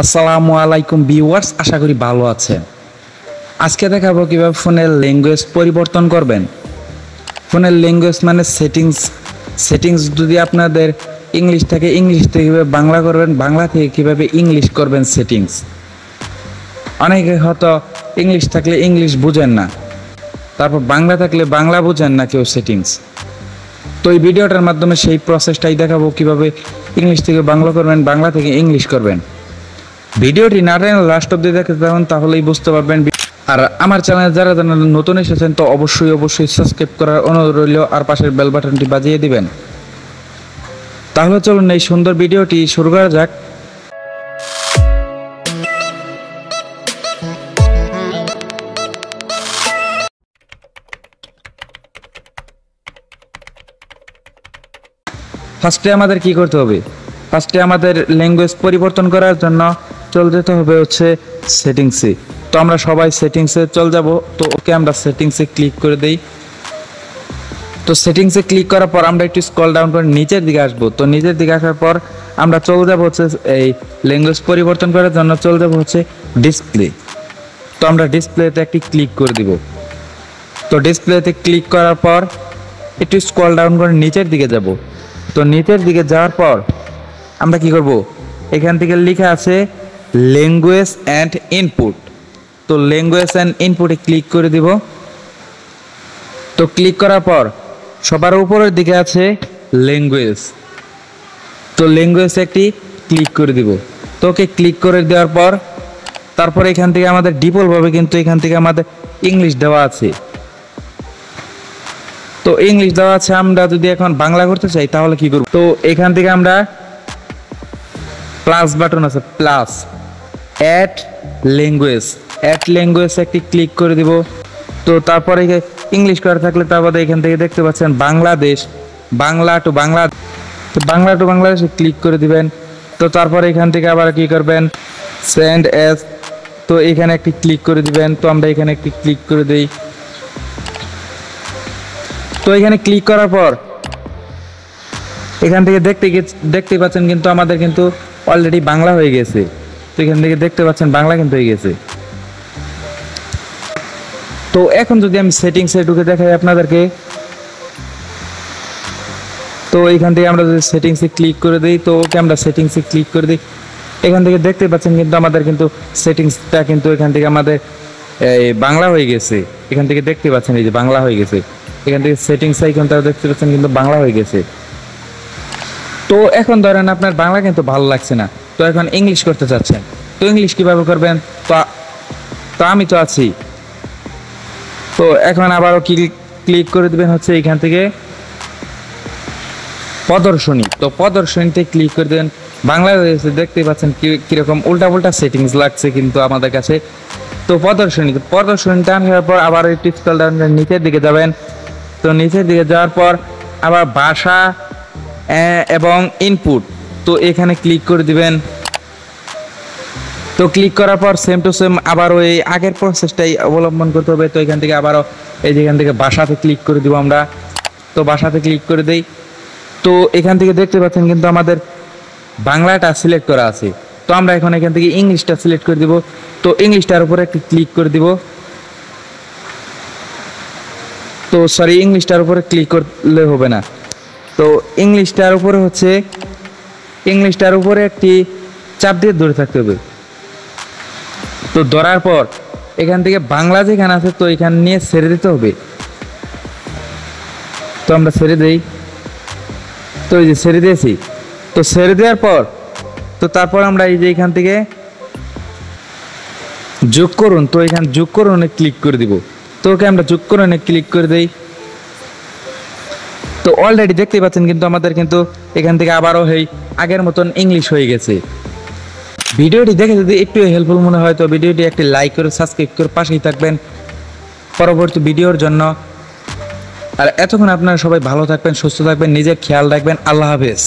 আসসালামু আলাইকুম ভিউয়ার্স, আশা করি ভালো আছেন। আজকে দেখাবো কিভাবে ফোনের ল্যাঙ্গুয়েজ পরিবর্তন করবেন। ফোনের ল্যাঙ্গুয়েজ মানে সেটিংস যদি আপনাদের ইংলিশ থেকে কিভাবে বাংলা করবেন, বাংলা থেকে কিভাবে ইংলিশ করবেন সেটিংস। অনেকে হয়তো ইংলিশ থাকলে ইংলিশ বুঝেন না, তারপর বাংলা থাকলে বাংলা বুঝেন না কেউ সেটিংস। তো এই ভিডিওটার মাধ্যমে সেই প্রসেসটাই দেখাবো কিভাবে ইংলিশ থেকে বাংলা করবেন, বাংলা থেকে ইংলিশ করবেন। ভিডিওটি না টেনে লাস্ট অব্দি দেখতে থাকুন, তাহলেই বুঝতে পারবেন। আর আমার চ্যানেলে যারা নতুন এসেছেন তো অবশ্যই সাবস্ক্রাইব করার অনুরোধ রইল, আর পাশের বেল বাটনটি বাজিয়ে দিবেন। তাহলে চলুন এই সুন্দর ভিডিওটি শুরু করা যাক। ফার্স্টে আমাদের কি করতে হবে? ফার্স্টে আমাদের ল্যাঙ্গুয়েজ পরিবর্তন করার জন্য চলে যেতে হবে হচ্ছে সেটিংসে। তো আমরা সবাই সেটিংসে চলে যাব। তো ওকে, আমরা সেটিংসে ক্লিক করে দেই। তো সেটিংসে ক্লিক করার পর আমরা একটু স্ক্রল ডাউন করে নিচের দিকে আসবো। তো নিচের দিকে আসার পর আমরা চলে যাব হচ্ছে এই ল্যাঙ্গুয়েজ পরিবর্তন করার জন্য চলে যাব হচ্ছে ডিসপ্লে। তো আমরা ডিসপ্লেতে একটি ক্লিক করে দিব। তো ডিসপ্লেতে ক্লিক করার পর একটু স্ক্রল ডাউন করে নিচের দিকে যাব। তো নিচের দিকে যাওয়ার পর আমরা কি করব? এখান থেকে লেখা আছে ল্যাঙ্গুয়েজ অ্যান্ড ইনপুট। তো ল্যাঙ্গুয়েজ অ্যান্ড ইনপুটে ক্লিক করে দিব। তো ক্লিক করার পর সবার উপরের দিকে আছে ল্যাঙ্গুয়েজ। তো ল্যাঙ্গুয়েজে একটি ক্লিক করে দিব। তো ওকে ক্লিক করে দেওয়ার পর তারপর এখান থেকে আমাদের ডিফল্টভাবে কিন্তু এখান থেকে আমাদের ইংলিশ দেওয়া আছে। তো ইংলিশ দেওয়া আছে, আমরা যদি এখন বাংলা করতে চাই তাহলে কি করব? তো এখান থেকে আমরা প্লাস বাটন আছে, প্লাস অ্যাড ল্যাঙ্গুয়েজ একটি ক্লিক করে দিব। তো তারপরে ইংলিশ করা থাকলে তারপরে এখান থেকে দেখতে পাচ্ছেন বাংলাদেশ, বাংলা টু বাংলাদেশে ক্লিক করে দিবেন। তো তারপরে এখান থেকে আবার কি করবেন? Send as. তো এখানে একটি ক্লিক করে দিবেন। তো আমরা এখানে একটি ক্লিক করে দেই। তো এখানে ক্লিক করার পর এখান থেকে দেখতে পাচ্ছেন কিন্তু আমাদের কিন্তু অলরেডি বাংলা হয়ে গেছে। তো এখান থেকে দেখতে পাচ্ছেন বাংলা কিন্তু হয়ে গেছে। তো এখন যদি আমি সেটিংসে ঢুকে দেখাই আপনাদেরকে, তো এখান থেকে আমরা যদি সেটিংসে ক্লিক করে দিই, তো ওকে আমরা সেটিংসে ক্লিক করে দিই। এখান থেকে দেখতে পাচ্ছেন কিন্তু আমাদের কিন্তু সেটিংসটা কিন্তু এখান থেকে আমাদের বাংলা হয়ে গেছে। এখান থেকে দেখতে পাচ্ছেন এই যে বাংলা হয়ে গেছে। এখান থেকে সেটিংস আইকনটা দেখতে পাচ্ছেন কিন্তু বাংলা হয়ে গেছে। তো এখন ধরেন আপনার বাংলা কিন্তু ভালো লাগছে না, তো এখন ইংলিশ করতে চাচ্ছেন। তো ইংলিশ কিভাবে করবেন? তো আমি তো আছি। তো এখন আবারও ক্লিক করে দিবেন হচ্ছে এখান থেকে প্রদর্শনী। তো প্রদর্শনীতে ক্লিক করে দেবেন। বাংলা হয়েছে, দেখতে পাচ্ছেন কিরকম উল্টা সেটিংস লাগছে কিন্তু আমাদের কাছে। তো প্রদর্শনীটা আনার পর আবার একটু স্ক্রল ডাউন করে নিচের দিকে যাবেন। তো নিচের দিকে যাওয়ার পর আবার ভাষা এবং ইনপুট, তো এখানে ক্লিক করে দিবেন। তো ক্লিক করার পর সেম টু সেম আবার ওই আগের প্রসেসটাই অবলম্বন করতে হবে। তো এখান থেকে আবারও যেখান থেকে ভাষাতে ক্লিক করে দিব আমরা। তো ভাষাতে ক্লিক করে দেই। তো এখান থেকে দেখতে পাচ্ছেন কিন্তু আমাদের বাংলাটা সিলেক্ট করা আছে। তো আমরা এখন এখান থেকে ইংলিশটা সিলেক্ট করে দিব। তো ইংলিশটার উপরে একটু ক্লিক করে দিব। তো ইংলিশটার উপরে ক্লিক করলে হবে না। তো ইংলিশটার উপরে একটি চাপ দিয়ে ধরে থাকতে হবে। তো ধরার পর এখান থেকে বাংলা যেখানে আছে তো এখানে নিয়ে ছেড়ে দিতে হবে। তো আমরা ছেড়ে দেই। তো এই যে ছেড়ে দিয়েছি। তো ছেড়ে দেওয়ার পর তো তারপর আমরা এই যে এখান থেকে যোগ করুন, তো এখানে যোগ করুনে ক্লিক করে দিব। তো ওকে আমরা যোগ করুনে ক্লিক করে দেই। তো অলরেডি দেখতে পাচ্ছেন কিন্তু আমাদের কিন্তু এখান থেকে আবারও আগের মতন ইংলিশ হয়ে গেছে। ভিডিওটি দেখে যদি একটু হেল্পফুল মনে হয় তো ভিডিওটি একটি লাইক করে সাবস্ক্রাইব করে পাশেই থাকবেন পরবর্তী ভিডিওর জন্য। আর এতক্ষণ আপনারা সবাই ভালো থাকবেন, সুস্থ থাকবেন, নিজের খেয়াল রাখবেন। আল্লাহ হাফেজ।